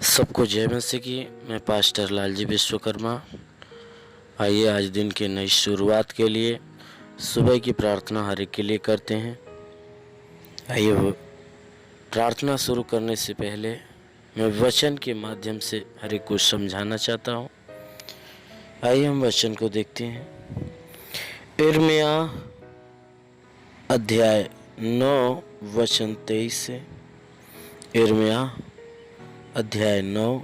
सबको जय मसीह की। मैं पास्टर लालजी विश्वकर्मा। आइए आज दिन की नई शुरुआत के लिए सुबह की प्रार्थना हर एक के लिए करते हैं। आइए वो प्रार्थना शुरू करने से पहले मैं वचन के माध्यम से हर एक को समझाना चाहता हूँ। आइए हम वचन को देखते हैं। यिर्मयाह अध्याय 9 वचन 23 से। यिर्मयाह अध्याय 9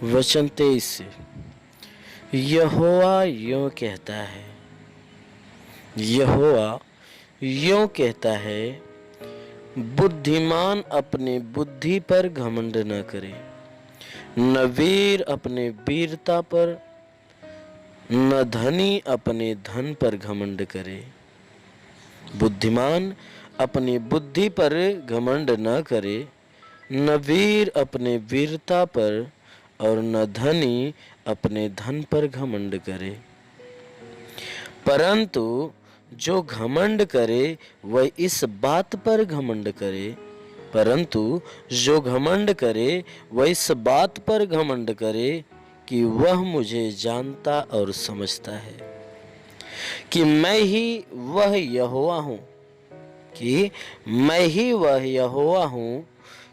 वचन 23 से। यहोवा यूं कहता है, यहोवा यूं कहता है, बुद्धिमान अपने बुद्धि पर घमंड न करे, न वीर अपने वीरता पर, न धनी अपने धन पर घमंड करे। बुद्धिमान अपनी बुद्धि पर घमंड न करे, न वीर अपने वीरता पर और न धनी अपने धन पर घमंड करे। परंतु जो घमंड करे वह इस बात पर घमंड करे, परंतु जो घमंड करे वह इस बात पर घमंड करे कि वह मुझे जानता और समझता है कि मैं ही वह यहोवा हूँ, कि मैं ही वह यहोवा हूँ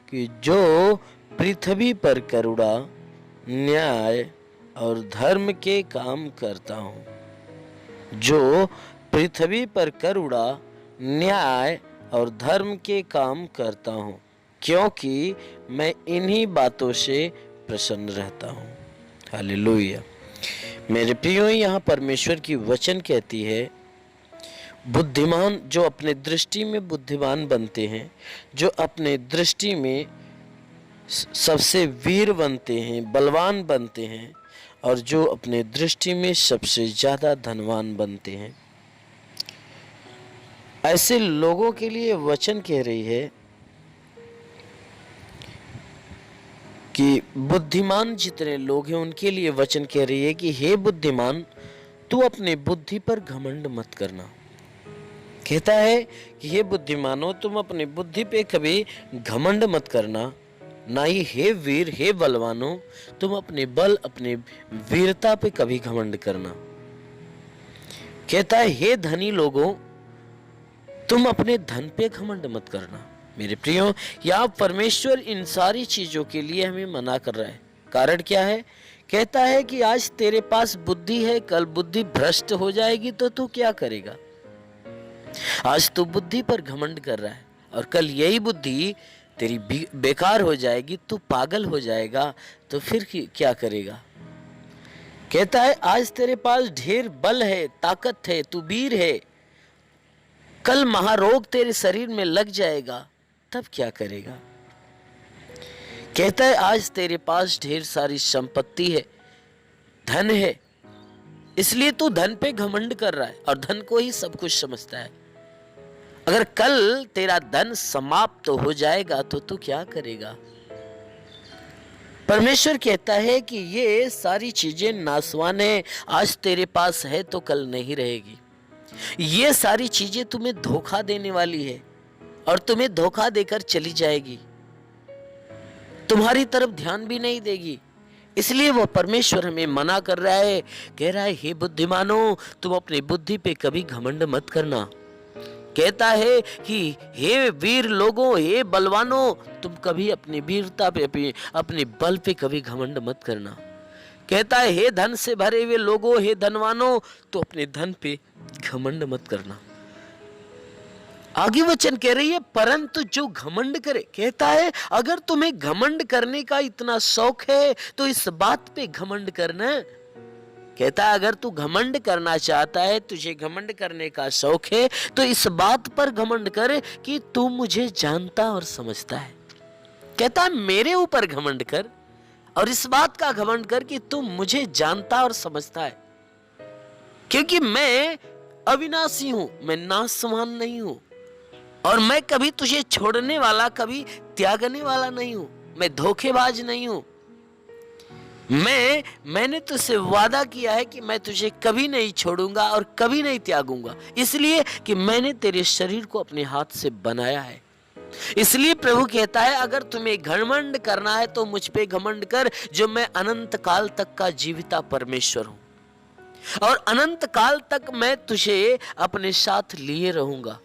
कि जो पृथ्वी पर करुणा, न्याय और धर्म के काम करता हूँ, जो पृथ्वी पर करुणा, न्याय और धर्म के काम करता हूँ, क्योंकि मैं इन्हीं बातों से प्रसन्न रहता हूँ। हालेलुया। मेरे प्रियो, यहाँ परमेश्वर की वचन कहती है, बुद्धिमान जो अपने दृष्टि में बुद्धिमान बनते हैं, जो अपने दृष्टि में सबसे वीर बनते हैं, बलवान बनते हैं, और जो अपने दृष्टि में सबसे ज़्यादा धनवान बनते हैं, ऐसे लोगों के लिए वचन कह रही है कि बुद्धिमान जितने लोग हैं उनके लिए वचन कह रही है कि हे बुद्धिमान, तू अपने बुद्धि पर घमंड मत करना। कहता है कि हे बुद्धिमानो, तुम अपनी बुद्धि पे कभी घमंड मत करना, ना ही हे वीर, हे बलवानो, तुम अपने बल, अपने वीरता पे कभी घमंड करना। कहता है हे धनी लोगों, तुम अपने धन पे घमंड मत करना। मेरे प्रियो, यहाँ परमेश्वर इन सारी चीजों के लिए हमें मना कर रहा है। कारण क्या है? कहता है कि आज तेरे पास बुद्धि है, कल बुद्धि भ्रष्ट हो जाएगी तो तू क्या करेगा? आज तू बुद्धि पर घमंड कर रहा है और कल यही बुद्धि तेरी बेकार हो जाएगी, तू पागल हो जाएगा, तो फिर क्या करेगा? कहता है आज तेरे पास ढेर बल है, ताकत है, तू वीर है, कल महारोग तेरे शरीर में लग जाएगा, तब क्या करेगा? कहता है आज तेरे पास ढेर सारी संपत्ति है, धन है, इसलिए तू धन पे घमंड कर रहा है और धन को ही सब कुछ समझता है। अगर कल तेरा धन समाप्त हो जाएगा तो तू क्या करेगा? परमेश्वर कहता है कि ये सारी चीजें नासवान है, आज तेरे पास है तो कल नहीं रहेगी। ये सारी चीजें तुम्हें धोखा देने वाली है और तुम्हें धोखा देकर चली जाएगी, तुम्हारी तरफ ध्यान भी नहीं देगी। इसलिए वो परमेश्वर हमें मना कर रहा है, कह रहा है हे बुद्धिमानो, तुम अपनी बुद्धि पे कभी घमंड मत करना। कहता है कि हे वीर लोगों, हे बलवानों, तुम कभी अपनी वीरता पे, अपने बल पे कभी घमंड मत करना। कहता है हे धन से भरे हुए लोगों, हे धनवानों, तो अपने धन पे घमंड मत करना। आगे वचन कह रही है परंतु जो घमंड करे, कहता है अगर तुम्हें घमंड करने का इतना शौक है तो इस बात पे घमंड करना। कहता है अगर तू घमंड करना चाहता है, तुझे घमंड करने का शौक है, तो इस बात पर घमंड कर कि तू मुझे जानता और समझता है। कहता है मेरे ऊपर घमंड कर और इस बात का घमंड कर कि तू मुझे जानता और समझता है, क्योंकि मैं अविनाशी हूं, मैं नाशवान नहीं हूं और मैं कभी तुझे छोड़ने वाला, कभी त्यागने वाला नहीं हूं, मैं धोखेबाज नहीं हूं। मैंने तुझसे वादा किया है कि मैं तुझे कभी नहीं छोड़ूंगा और कभी नहीं त्यागूंगा, इसलिए कि मैंने तेरे शरीर को अपने हाथ से बनाया है। इसलिए प्रभु कहता है अगर तुम्हें घमंड करना है तो मुझ पे घमंड कर, जो मैं अनंत काल तक का जीविता परमेश्वर हूं और अनंत काल तक मैं तुझे अपने साथ लिए रहूंगा।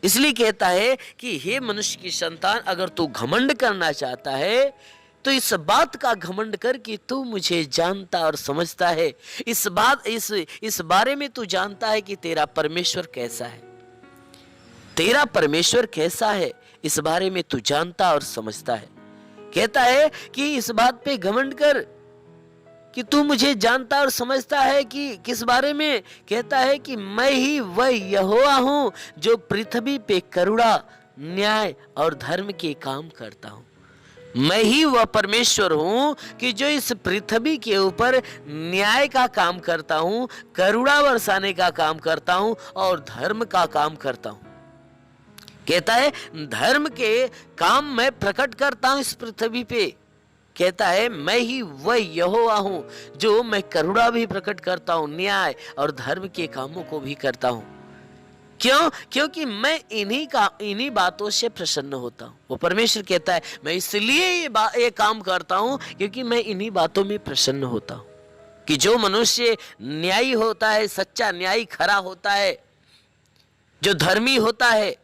इसलिए कहता है कि हे मनुष्य की संतान, अगर तू घमंड करना चाहता है तो इस बात का घमंड कर कि तू मुझे जानता और समझता है। इस बारे में तू जानता है कि तेरा परमेश्वर कैसा है, तेरा परमेश्वर कैसा है, इस बारे में तू जानता और समझता है। कहता है कि इस बात पे घमंड कर कि तू मुझे जानता और समझता है कि किस बारे में। कहता है कि मैं ही वह यहोवा हूं जो पृथ्वी पे करुणा, न्याय और धर्म के काम करता हूं। मैं ही वह परमेश्वर हूं कि जो इस पृथ्वी के ऊपर न्याय का काम करता हूं, करुणा बरसाने का काम करता हूं और धर्म का काम करता हूं। कहता है धर्म के काम मैं प्रकट करता हूं इस पृथ्वी पे। कहता है मैं ही वह यहोवा हूं जो मैं करुणा भी प्रकट करता हूं, न्याय और धर्म के कामों को भी करता हूं। क्यों? क्योंकि मैं इन्हीं बातों से प्रसन्न होता हूं। वो परमेश्वर कहता है मैं इसलिए ये काम करता हूं क्योंकि मैं इन्हीं बातों में प्रसन्न होता हूं कि जो मनुष्य न्यायी होता है, सच्चा न्यायी खरा होता है, जो धर्मी होता है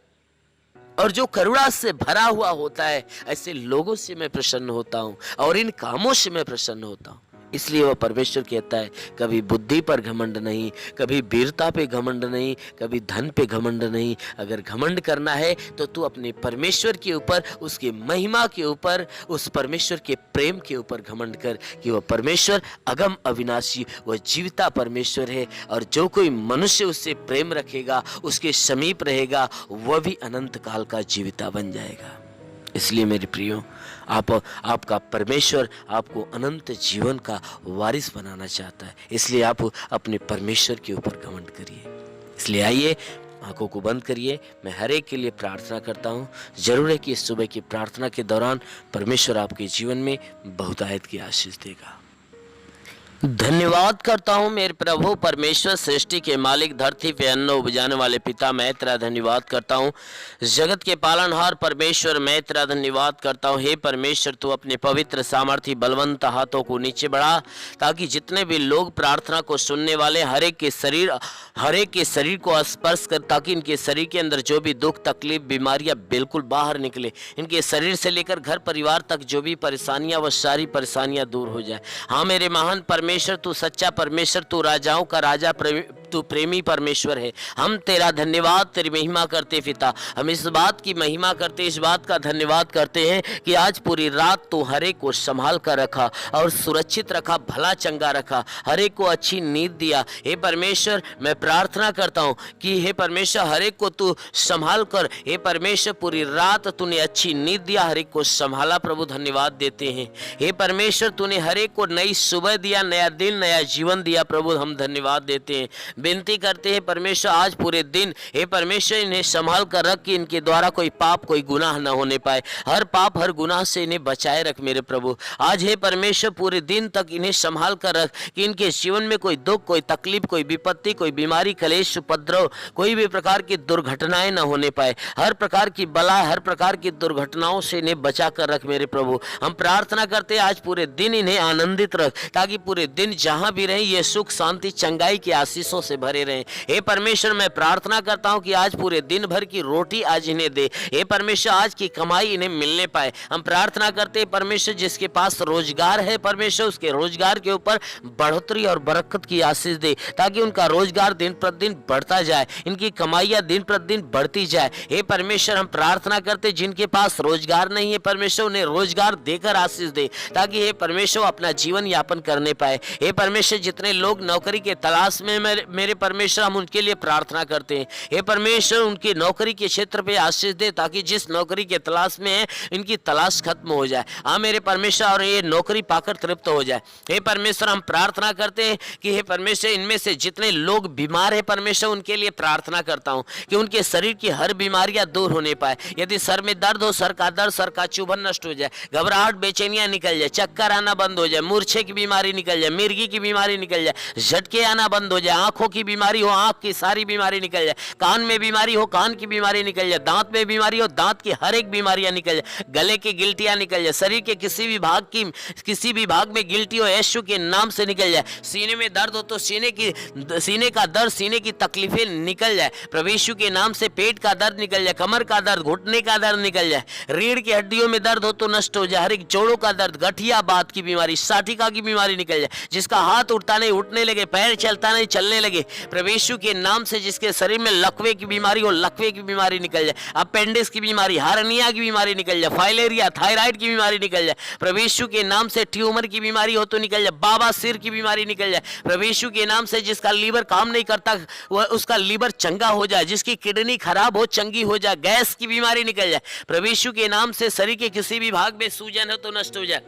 और जो करुणा से भरा हुआ होता है, ऐसे लोगों से मैं प्रसन्न होता हूं और इन कामों से मैं प्रसन्न होता हूं। इसलिए वह परमेश्वर कहता है कभी बुद्धि पर घमंड नहीं, कभी वीरता पे घमंड नहीं, कभी धन पे घमंड नहीं। अगर घमंड करना है तो तू अपने परमेश्वर के ऊपर, उसकी महिमा के ऊपर, उस परमेश्वर के प्रेम के ऊपर घमंड कर कि वह परमेश्वर अगम अविनाशी, वह जीविता परमेश्वर है और जो कोई मनुष्य उससे प्रेम रखेगा, उसके समीप रहेगा, वह भी अनंत काल का जीविता बन जाएगा। इसलिए मेरे प्रियो, आपका परमेश्वर आपको अनंत जीवन का वारिस बनाना चाहता है। इसलिए आप अपने परमेश्वर के ऊपर घमंड करिए। इसलिए आइए, आंखों को बंद करिए। मैं हर एक के लिए प्रार्थना करता हूँ। जरूर है कि इस सुबह की प्रार्थना के दौरान परमेश्वर आपके जीवन में बहुतायत की आशीष देगा। धन्यवाद करता हूँ मेरे प्रभु परमेश्वर, सृष्टि के मालिक, धरती पे अन्न उपजाने वाले पिता, मैं तेरा धन्यवाद करता हूँ। जगत के पालनहार परमेश्वर, मैं तेरा धन्यवाद करता हूँ। हे परमेश्वर, तू अपने पवित्र सामर्थी बलवंत हाथों को नीचे बढ़ा ताकि जितने भी लोग प्रार्थना को सुनने वाले हर एक के शरीर को स्पर्श कर, ताकि इनके शरीर के अंदर जो भी दुख, तकलीफ, बीमारियां बिल्कुल बाहर निकले। इनके शरीर से लेकर घर परिवार तक जो भी परेशानियां, वह सारी परेशानियां दूर हो जाए। हाँ मेरे महान परमेश्वर, तू सच्चा परमेश्वर, तू राजाओं का राजा, तू प्रेमी परमेश्वर है। हम तेरा धन्यवाद, तेरी महिमा करते पिता। हम इस बात की महिमा करते, इस बात का धन्यवाद करते हैं कि आज पूरी रात तू हर एक को संभाल कर रखा और सुरक्षित रखा, भला चंगा रखा, हर एक को अच्छी नींद दिया। हे परमेश्वर, मैं प्रार्थना करता हूँ कि हे परमेश्वर, हर एक को तू संभाल कर, हे परमेश्वर, पूरी रात तूने अच्छी नींद दिया, हर एक को संभाला। प्रभु धन्यवाद देते हैं। हे परमेश्वर, तूने हर एक को नई सुबह दिया, नया दिन, नया जीवन दिया। प्रभु हम धन्यवाद देते हैं। विनती करते हैं परमेश्वर, आज पूरे दिन हे परमेश्वर इन्हें संभाल कर रख कि इनके द्वारा कोई पाप, कोई गुनाह न होने पाए। हर पाप, हर गुनाह से इन्हें बचाए रख मेरे प्रभु। आज हे परमेश्वर, पूरे दिन तक इन्हें संभाल कर रख कि इनके जीवन में कोई दुख, कोई तकलीफ, कोई विपत्ति, कोई बीमारी, कलेश, उपद्रव, कोई भी प्रकार की दुर्घटनाएं न होने पाए। हर प्रकार की बला, हर प्रकार की दुर्घटनाओं से इन्हें बचा कर रख मेरे प्रभु। हम प्रार्थना करते हैं आज पूरे दिन इन्हें आनंदित रख, ताकि पूरे दिन जहां भी रहें ये सुख, शांति, चंगाई की आशीषों से भरे रहें। हे परमेश्वर, मैं प्रार्थना करता हूं कि आज पूरे दिन भर की रोटी आज इन्हें दे। हे परमेश्वर, आज की कमाई इन्हें मिलने पाए। हम प्रार्थना करते हैं परमेश्वर, जिसके पास रोजगार है परमेश्वर, उसके रोजगार के ऊपर बढ़ोतरी और बरकत की आशीष दे, ताकि उनका रोजगार दिन प्रतिदिन बढ़ता जाए, इनकी कमाइयां दिन प्रतिदिन बढ़ती जाए। हे परमेश्वर, हम प्रार्थना करते जिनके पास रोजगार नहीं है परमेश्वर, उन्हें रोजगार देकर आशीष दे, ताकि हे परमेश्वर अपना जीवन यापन करने पाए। हे परमेश्वर, जितने लोग नौकरी के तलाश में मेरे परमेश्वर, हम उनके लिए प्रार्थना करते हैं। हे परमेश्वर, उनकी नौकरी के क्षेत्र पे आशीष दे, ताकि जिस नौकरी के तलाश में है इनकी तलाश खत्म हो जाए। हाँ मेरे परमेश्वर, और ये नौकरी पाकर तृप्त हो जाए। हे परमेश्वर, हम प्रार्थना करते हैं कि हे परमेश्वर, इनमें से जितने लोग बीमार है परमेश्वर, उनके लिए प्रार्थना करता हूँ कि उनके शरीर की हर बीमारियां दूर होने पाए। यदि सर में दर्द हो, सर का दर्द, सर का चुभन नष्ट हो जाए, घबराहट, बेचैनियां निकल जाए, चक्कर आना बंद हो जाए, मूर्छे की बीमारी निकल जाए, मिर्गी की बीमारी निकल जाए, झटके आना बंद हो जाए, आंखों आंखों की बीमारी हो आंख की सारी बीमारी निकल जाए, कान में बीमारी हो कान की बीमारी निकल जाए, दांत में बीमारी हो दांत की हर एक बीमारियां निकल जाए, गले की गिल्टियां निकल जाए, शरीर के किसी भी भाग में गिल्टी हो यीशु के नाम से निकल जाए, सीने में दर्द हो तो सीने का दर्द, सीने की तकलीफें निकल जाए प्रभु यीशु के नाम से, पेट का दर्द निकल जाए, कमर का दर्द, घुटने का दर्द निकल जाए, रीढ़ की हड्डियों में दर्द हो तो नष्ट हो जाए, हर एक जोड़ों का दर्द, गठिया बात की बीमारी, साटिका की बीमारी निकल जाए, जिसका हाथ उठता नहीं उठने लगे, पैर चलता नहीं चलने लगे प्रभु यीशु के नाम से, जिसके शरीर में लकवे की बीमारी हो लकवे की बीमारी निकल जाए, अपेंडिक्स की बीमारी, हार्निया की बीमारी निकल जाए, फाइलेरिया थायराइड की बीमारी निकल जाए प्रभु यीशु के नाम से, ट्यूमर की बीमारी हो तो निकल जाए, बाबा सिर की बीमारी निकल जाए प्रभु यीशु के नाम से, जिसका लीवर काम नहीं करता वह उसका लीवर चंगा हो जाए, जिसकी किडनी खराब हो चंगी हो जाए, गैस की बीमारी निकल जाए प्रभु यीशु के नाम से, शरीर के किसी भी भाग में सूजन हो तो नष्ट हो जाए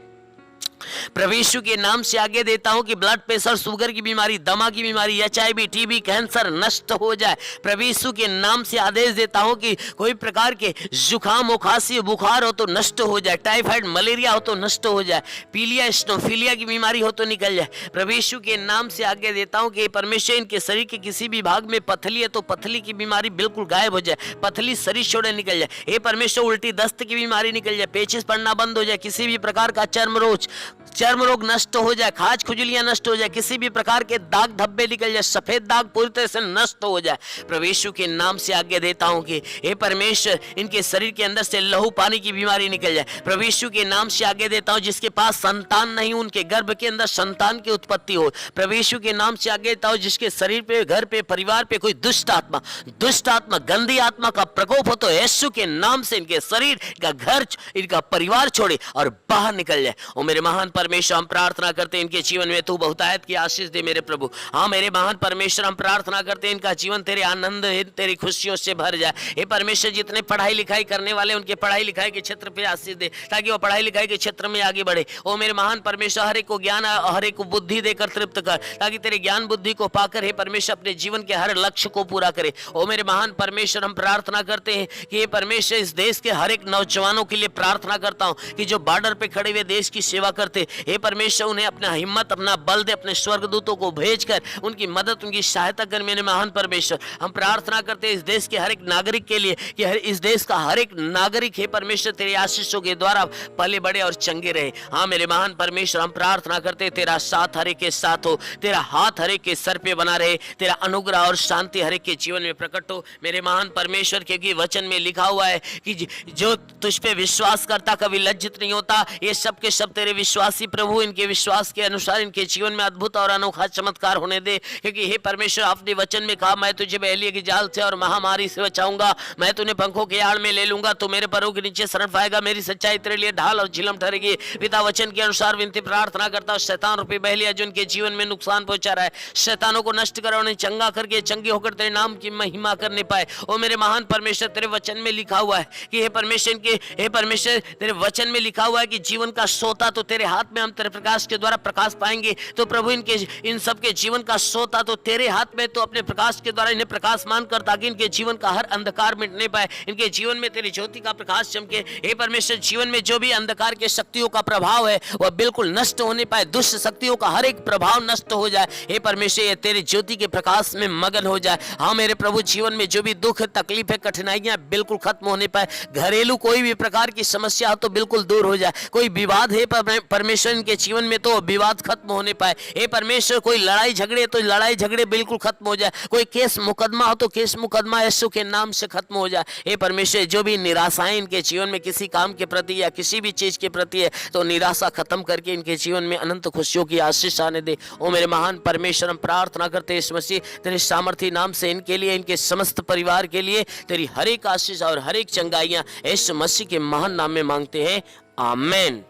प्रभु यीशु के नाम से आगे देता हूं कि ब्लड प्रेशर, शुगर की बीमारी, दमा की बीमारी, HIV, TB, कैंसर नष्ट हो जाए प्रभु यीशु के नाम से आदेश देता हूं कि कोई प्रकार के जुकाम हो, खांसी, बुखार हो तो नष्ट हो जाए, टाइफाइड, मलेरिया हो तो नष्ट हो जाए, पीलिया, स्नोफिलिया की बीमारी हो तो निकल जाए प्रभु यीशु के नाम से आगे देता हूं कि परमेश्वर इनके शरीर के किसी भी भाग में पथली है तो पथली की बीमारी बिल्कुल गायब हो जाए, पथली शरीर छोड़े निकल जाए, हे परमेश्वर उल्टी दस्त की बीमारी निकल जाए, पेचिस पड़ना बंद हो जाए, किसी भी प्रकार का चर्म रोग नष्ट हो जाए, खाज खुजलियां नष्ट हो जाए, किसी भी प्रकार के दाग धब्बे निकल जाए, सफेद दाग पूरी तरह से नष्ट हो जाए प्रभु यीशु के नाम से आज्ञा देता हूं कि हे परमेश्वर इनके शरीर के अंदर से लहू पानी की बीमारी निकल जाए प्रभु यीशु के नाम से आज्ञा देता हूं, जिसके पास संतान नहीं उनके गर्भ के अंदर संतान की उत्पत्ति हो प्रभु यीशु के नाम से आज्ञा देता हूं, जिसके शरीर पे, घर पे, परिवार पे कोई दुष्ट आत्मा, गंदी आत्मा का प्रकोप हो तो यीशु के नाम से इनके शरीर, इनका घर, इनका परिवार छोड़े और बाहर निकल जाए। ओ मेरे महान परमेश्वर, हम प्रार्थना करते हैं इनके जीवन में तू बहुतायत की आशीष दे मेरे प्रभु। हाँ मेरे महान परमेश्वर, हम प्रार्थना करते हैं इनका जीवन तेरे आनंद, तेरी खुशियों से भर जाए। हे परमेश्वर, जितने पढ़ाई लिखाई करने वाले उनके पढ़ाई लिखाई के क्षेत्र पे आशीष दे, ताकि वो पढ़ाई लिखाई के क्षेत्र में आगे बढ़े। ओ मेरे महान परमेश्वर, हर एक को ज्ञान, हर एक को बुद्धि देकर तृप्त कर, ताकि तेरे ज्ञान बुद्धि को पाकर हे परमेश्वर अपने जीवन के हर लक्ष्य को पूरा करे। ओ मेरे महान परमेश्वर, हम प्रार्थना करते हैं कि हे परमेश्वर, इस देश के हर एक नौजवानों के लिए प्रार्थना करता हूं कि जो बॉर्डर पे खड़े हुए देश की सेवा करते, हे परमेश्वर उन्हें अपना हिम्मत, अपना बल दे, अपने स्वर्गदूतों को भेजकर उनकी मदद, उनकी सहायता कर। मेरे महान परमेश्वर, हम प्रार्थना करते हैं इस देश के हर एक नागरिक के लिए कि इस देश का हर एक नागरिक हे परमेश्वर तेरी आशीषों के द्वारा पले बड़े और चंगे रहे। हाँ मेरे महान परमेश्वर, हम प्रार्थना करते हैं तेरा साथ हर एक के साथ हो, तेरा हाथ हर एक के सर पे बना रहे, तेरा अनुग्रह और शांति हर एक के जीवन में प्रकट हो मेरे महान परमेश्वर, क्योंकि वचन में लिखा हुआ है कि जो तुझ पे विश्वास करता कभी लज्जित नहीं होता। ये सब के सब तेरे विश्वासी प्रभु, इनके विश्वास के अनुसार इनके जीवन में अद्भुत और अनोखा चमत्कार होने दे, क्योंकि हे परमेश्वर आपने वचन में कहा, मैं तुझे बहेलिये की जाल से और महामारी से बचाऊंगा, मैं तुन्हें पंखों के आड़ में ले लूंगा, तो मेरे पैरों के नीचे शरण पाएगा, मेरी सच्चाई तेरे लिए ढाल और झिलम ठहरेगी। पिता वचन के अनुसार विनती प्रार्थना करता हूं, शैतान रूपी बहेलिया जो उनके जीवन में नुकसान पहुंचा रहा है, शैतानों को नष्ट कर, उन्हें चंगा करके चंगे होकर तेरे नाम की महिमा करने पाए। ओ मेरे महान परमेश्वर, तेरे वचन में लिखा हुआ है कि हे परमेश्वर तेरे वचन में लिखा हुआ है कि जीवन का सोता तो तेरे हाथ में, हम तेरे प्रकाश के द्वारा प्रकाश पाएंगे। तो प्रभु इन सब के जीवन का सोता तो तेरे हाथ में, तो अपने प्रकाश के द्वारा इन्हें प्रकाशमान कर, ताकि इनके जीवन का हर अंधकार मिटने पाए, इनके जीवन में तेरी ज्योति का प्रकाश चमके। हे परमेश्वर, जीवन में जो भी अंधकार के शक्तियों का प्रभाव है वह बिल्कुल नष्ट होने पाए, दुष्ट शक्तियों का हर एक प्रभाव नष्ट हो जाए। हे परमेश्वर, ये तेरी ज्योति के प्रकाश में मगन हो जाए। हाँ मेरे प्रभु, जीवन में जो भी दुख, तकलीफ है, कठिनाइयां बिल्कुल खत्म होने पाए, घरेलू कोई भी प्रकार की समस्या हो तो बिल्कुल दूर हो जाए, कोई विवाद है परमेश्वर इनके जीवन में तो विवाद खत्म होने पाए। हे परमेश्वर, कोई लड़ाई झगड़े तो लड़ाई झगड़े बिल्कुल खत्म हो जाए, कोई केस मुकदमा हो तो केस मुकदमा यीशु के नाम से खत्म हो जाए। हे परमेश्वर, जो भी निराशाएं इनके जीवन में किसी काम के प्रति या किसी भी चीज के प्रति है, तो निराशा खत्म करके इनके जीवन में अनंत खुशियों की आशीष आने दे। ओ मेरे महान परमेश्वर, हम प्रार्थना करते हैं इस मसीह तेरे सामर्थी नाम से इनके लिए, इनके समस्त परिवार के लिए तेरी हर एक आशीष और हर एक चंगाइयां इस मसीह के महान नाम में मांगते हैं, आमेन।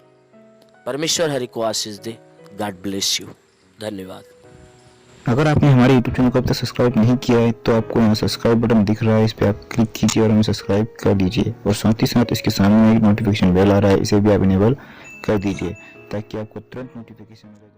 परमेश्वर हर एक को आशीष दे। God bless you. धन्यवाद। अगर आपने हमारे YouTube चैनल को अब तक सब्सक्राइब नहीं किया है तो आपको यहाँ सब्सक्राइब बटन दिख रहा है, इस पर आप क्लिक कीजिए और हमें सब्सक्राइब कर दीजिए, और साथ ही साथ इसके सामने एक नोटिफिकेशन बेल आ रहा है, इसे भी आप इनेबल कर दीजिए ताकि आपको तुरंत नोटिफिकेशन मिले।